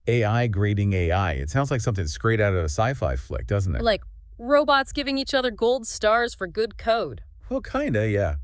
AI grading AI. It sounds like something straight out of a sci-fi flick, doesn't Or it? like robots giving each other gold stars for good code. Well, kinda, yeah.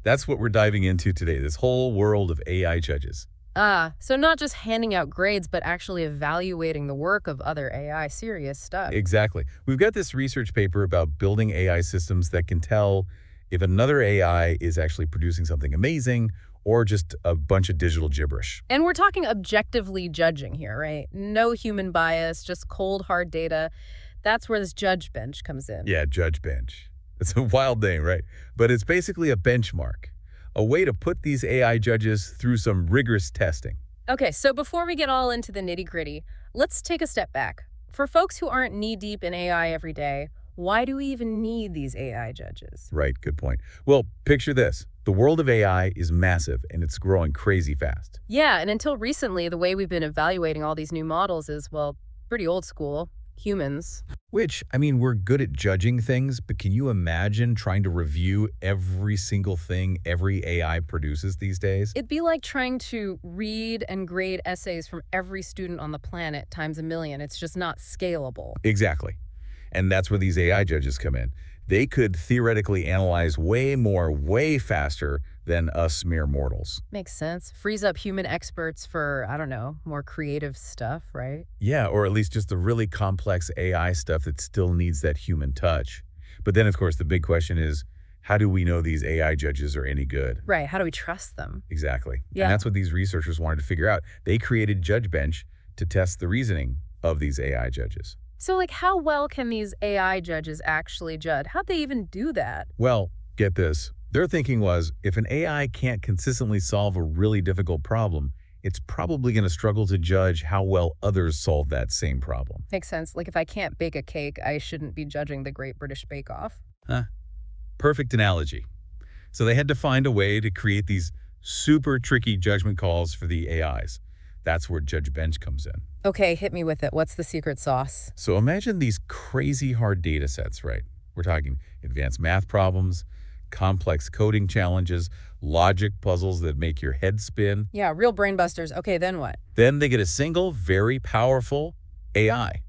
That's what we're diving into today, this whole world of AI judges. Ah, so not just handing out grades, but actually evaluating the work of other AI serious stuff. Exactly. We've got this research paper about building AI systems that can tell if another AI is actually producing something amazing or just a bunch of digital gibberish. And we're talking objectively judging here, right? No human bias, just cold, hard data. That's where this judge bench comes in. Yeah, Judge Bench. It's a wild name, right? But it's basically a benchmark, a way to put these AI judges through some rigorous testing. Okay, so before we get all into the nitty gritty, let's take a step back. For folks who aren't knee deep in AI every day, why do we even need these AI judges? Right, good point. Well, picture this. The world of AI is massive and it's growing crazy fast. Yeah, and until recently, the way we've been evaluating all these new models is, well, pretty old school. Humans. Which, I mean, we're good at judging things, but can you imagine trying to review every single thing every AI produces these days? It'd be like trying to read and grade essays from every student on the planet times a million. It's just not scalable. Exactly. And that's where these AI judges come in. They could theoretically analyze way more, way faster than us mere mortals. Makes sense. Frees up human experts for, I don't know, more creative stuff, right? Yeah, or at least just the really complex AI stuff that still needs that human touch. But then, of course, the big question is, how do we know these AI judges are any good? Right. How do we trust them? Exactly. Yeah. And that's what these researchers wanted to figure out. They created Judge Bench to test the reasoning of these AI judges. So, like, how well can these AI judges actually judge? How'd they even do that? Well, get this. Their thinking was, if an AI can't consistently solve a really difficult problem, it's probably going to struggle to judge how well others solve that same problem. Makes sense. Like, if I can't bake a cake, I shouldn't be judging the Great British Bake Off. Huh? Perfect analogy. So they had to find a way to create these super tricky judgment calls for the AIs. That's where Judge Bench comes in. Okay, hit me with it. What's the secret sauce? So imagine these crazy hard data sets, right? We're talking advanced math problems, complex coding challenges, logic puzzles that make your head spin. Yeah, real brain busters. Okay, then what? Then they get a single, very powerful AI,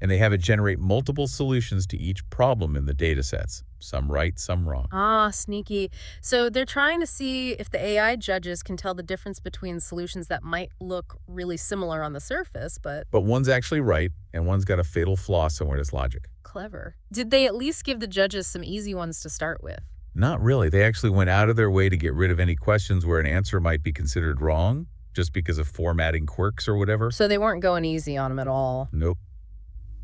and they have it generate multiple solutions to each problem in the data sets. Some right, some wrong. Ah, sneaky. So they're trying to see if the AI judges can tell the difference between solutions that might look really similar on the surface, but But one's actually right, and one's got a fatal flaw somewhere in its logic. clever. Did they at least give the judges some easy ones to start with? Not really. They actually went out of their way to get rid of any questions where an answer might be considered wrong, just because of formatting quirks or whatever. So they weren't going easy on them at all. Nope.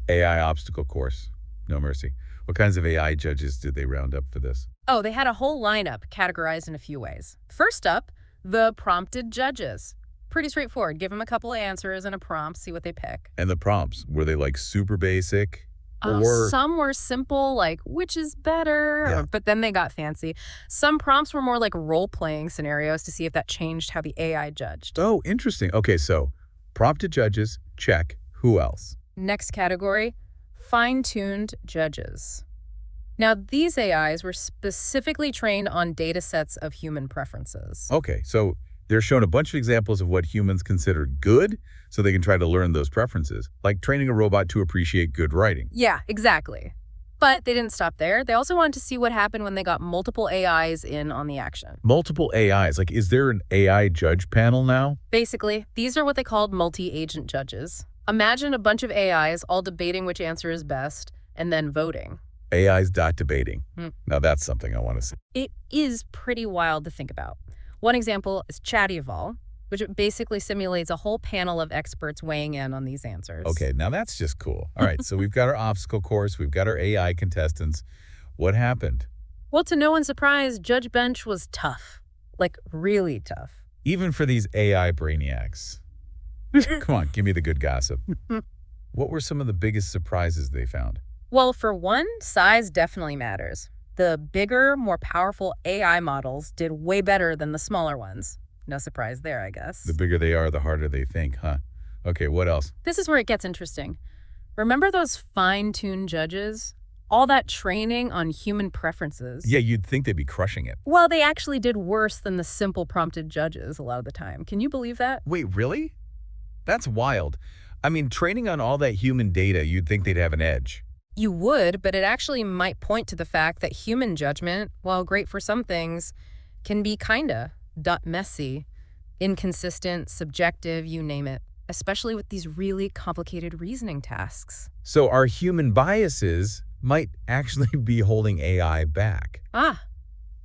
AI obstacle course. No mercy. What kinds of AI judges did they round up for this? Oh, they had a whole lineup categorized in a few ways. First up, the prompted judges. Pretty straightforward. Give them a couple of answers and a prompt, see what they pick. And the prompts, were they like super basic? Or Some were simple, like, which is better? Yeah. But then they got fancy. Some prompts were more like role-playing scenarios to see if that changed how the AI judged. Oh, interesting. Okay, so prompted judges, check. Who else? Next category, fine-tuned judges. Now, these AIs were specifically trained on data sets of human preferences. Okay, so they're shown a bunch of examples of what humans consider good, so they can try to learn those preferences, like training a robot to appreciate good writing. Yeah, exactly. But they didn't stop there. They also wanted to see what happened when they got multiple AIs in on the action. Multiple AIs, like is there an AI judge panel now? Basically, these are what they called multi-agent judges. Imagine a bunch of AIs all debating which answer is best and then voting. AIs dot debating. Now that's something I want to see. It is pretty wild to think about. One example is Chattyval, which basically simulates a whole panel of experts weighing in on these answers. Okay, now that's just cool. All right, so we've got our obstacle course, we've got our AI contestants. What happened? Well, to no one's surprise, Judge Bench was tough. Like, really tough. Even for these AI brainiacs. Come on, give me the good gossip. What were some of the biggest surprises they found? Well, for one, size definitely matters. The bigger, more powerful AI models did way better than the smaller ones. No surprise there, I guess. The bigger they are, the harder they think, huh? Okay, what else? This is where it gets interesting. Remember those fine-tuned judges? All that training on human preferences. Yeah, you'd think they'd be crushing it. Well, they actually did worse than the simple prompted judges a lot of the time. Can you believe that? Wait, really? That's wild. I mean, training on all that human data, you'd think they'd have an edge. You would, but it actually might point to the fact that human judgment, while great for some things, can be kinda messy, inconsistent, subjective, you name it, especially with these really complicated reasoning tasks. So our human biases might actually be holding AI back. Ah,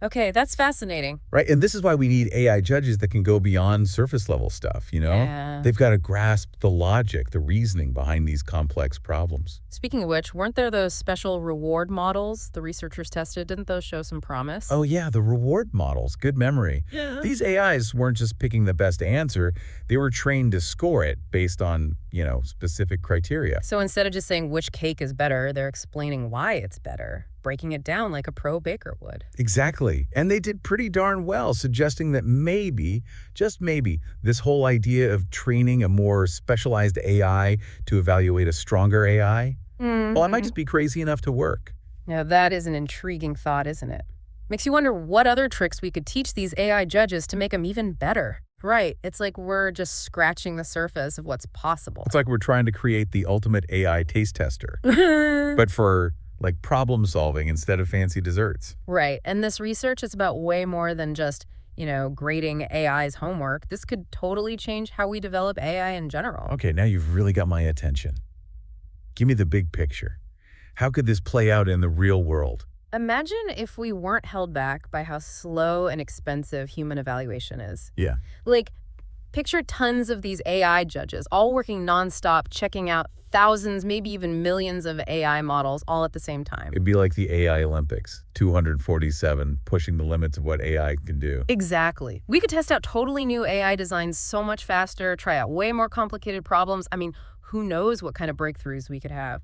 okay, that's fascinating. Right, and this is why we need AI judges that can go beyond surface level stuff, you know? Yeah. They've got to grasp the logic, the reasoning behind these complex problems. Speaking of which, weren't there those special reward models the researchers tested? Didn't those show some promise? Oh yeah, the reward models, good memory. Yeah. These AIs weren't just picking the best answer, they were trained to score it based on, specific criteria. So instead of just saying which cake is better, they're explaining why it's better, breaking it down like a pro baker would. Exactly. And they did pretty darn well, suggesting that maybe, just maybe, this whole idea of training a more specialized AI to evaluate a stronger AI, well, I might just be crazy enough to work. Now, that is an intriguing thought, isn't it? Makes you wonder what other tricks we could teach these AI judges to make them even better. Right. It's like we're just scratching the surface of what's possible. It's like we're trying to create the ultimate AI taste tester, but for like problem solving instead of fancy desserts. Right. And this research is about way more than just, grading AI's homework. This could totally change how we develop AI in general. Okay, now you've really got my attention. Give me the big picture. How could this play out in the real world? Imagine if we weren't held back by how slow and expensive human evaluation is. Yeah. Like, picture tons of these AI judges all working nonstop, checking out thousands, maybe even millions of AI models all at the same time. It'd be like the AI Olympics, 247, pushing the limits of what AI can do. Exactly. We could test out totally new AI designs so much faster, try out way more complicated problems. I mean, who knows what kind of breakthroughs we could have.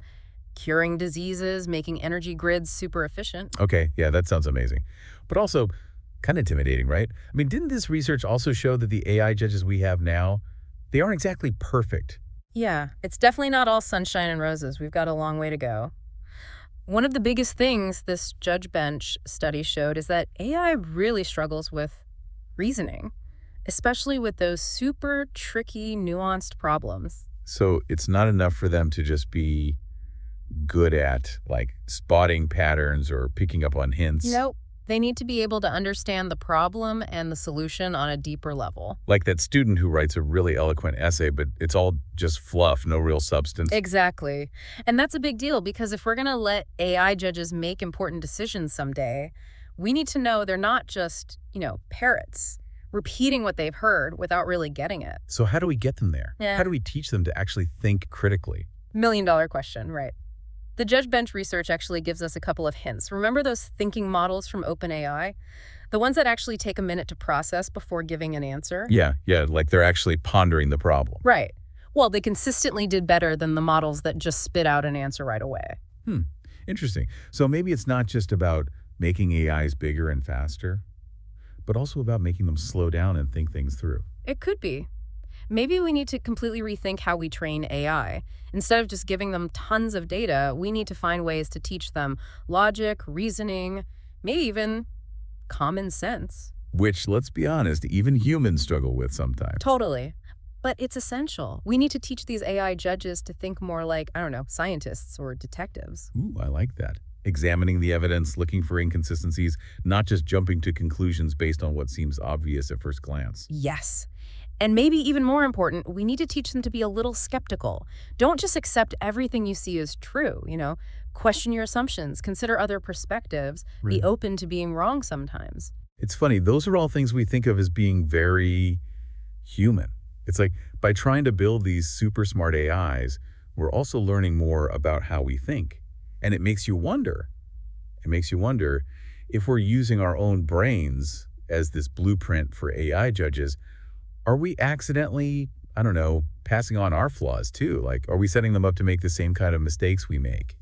Curing diseases, making energy grids super efficient. Okay, yeah, that sounds amazing. But also kind of intimidating, right? I mean, didn't this research also show that the AI judges we have now, they aren't exactly perfect? Yeah, it's definitely not all sunshine and roses. We've got a long way to go. One of the biggest things this Judge Bench study showed is that AI really struggles with reasoning, especially with those super tricky, nuanced problems. So it's not enough for them to just be good at like spotting patterns or picking up on hints. Nope. They need to be able to understand the problem and the solution on a deeper level. Like that student who writes a really eloquent essay, but it's all just fluff, no real substance. Exactly. And that's a big deal because if we're going to let AI judges make important decisions someday, we need to know they're not just, parrots repeating what they've heard without really getting it. So how do we get them there? Yeah. How do we teach them to actually think critically? $1 million question, right? The Judge Bench research actually gives us a couple of hints. Remember those thinking models from OpenAI? The ones that actually take a minute to process before giving an answer? Yeah, like they're actually pondering the problem. Right. Well, they consistently did better than the models that just spit out an answer right away. Interesting. So maybe it's not just about making AIs bigger and faster, but also about making them slow down and think things through. It could be. Maybe we need to completely rethink how we train AI. Instead of just giving them tons of data, we need to find ways to teach them logic, reasoning, maybe even common sense. Which, let's be honest, even humans struggle with sometimes. Totally. But it's essential. We need to teach these AI judges to think more like, scientists or detectives. Ooh, I like that. Examining the evidence, looking for inconsistencies, not just jumping to conclusions based on what seems obvious at first glance. Yes. And maybe even more important, we need to teach them to be a little skeptical. Don't just accept everything you see as true, Question your assumptions, consider other perspectives, be open to being wrong sometimes. It's funny, those are all things we think of as being very human. It's like by trying to build these super smart AIs, we're also learning more about how we think. And it makes you wonder if we're using our own brains as this blueprint for AI judges, are we accidentally, passing on our flaws too? Like, are we setting them up to make the same kind of mistakes we make?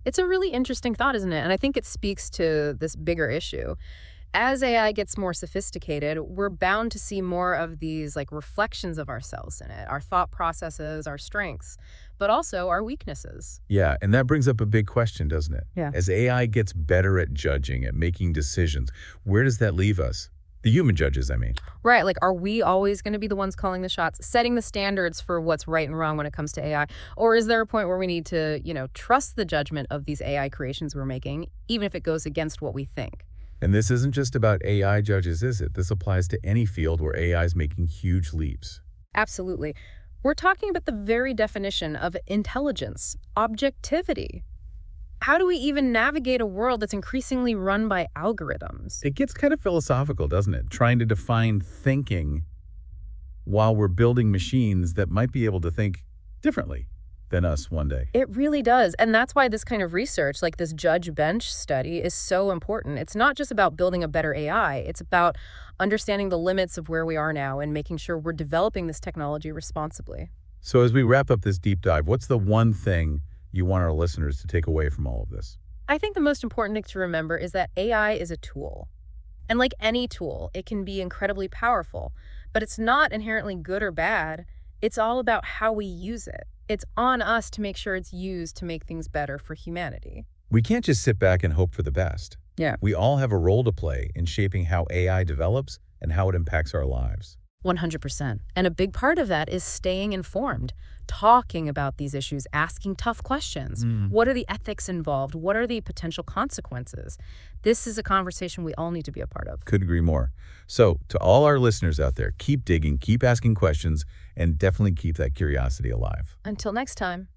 It's a really interesting thought, isn't it? And I think it speaks to this bigger issue. As AI gets more sophisticated, we're bound to see more of these reflections of ourselves in it, our thought processes, our strengths, but also our weaknesses. Yeah, and that brings up a big question, doesn't it? Yeah. As AI gets better at judging, at making decisions, where does that leave us? The human judges, I mean. Right, like, are we always gonna be the ones calling the shots, setting the standards for what's right and wrong when it comes to AI? Or is there a point where we need to, trust the judgment of these AI creations we're making, even if it goes against what we think? And this isn't just about AI judges, is it? This applies to any field where AI is making huge leaps. Absolutely. We're talking about the very definition of intelligence, objectivity. How do we even navigate a world that's increasingly run by algorithms? It gets kind of philosophical, doesn't it? Trying to define thinking while we're building machines that might be able to think differently than us one day. It really does. And that's why this kind of research, like this judge bench study, is so important. It's not just about building a better AI, it's about understanding the limits of where we are now and making sure we're developing this technology responsibly. So as we wrap up this deep dive, what's the one thing you want our listeners to take away from all of this? I think the most important thing to remember is that AI is a tool. And like any tool, it can be incredibly powerful, but it's not inherently good or bad. It's all about how we use it. It's on us to make sure it's used to make things better for humanity. We can't just sit back and hope for the best. Yeah. We all have a role to play in shaping how AI develops and how it impacts our lives. 100%. And a big part of that is staying informed, talking about these issues, asking tough questions. What are the ethics involved? What are the potential consequences? This is a conversation we all need to be a part of. Couldn't agree more. So to all our listeners out there, keep digging, keep asking questions, and definitely keep that curiosity alive. Until next time.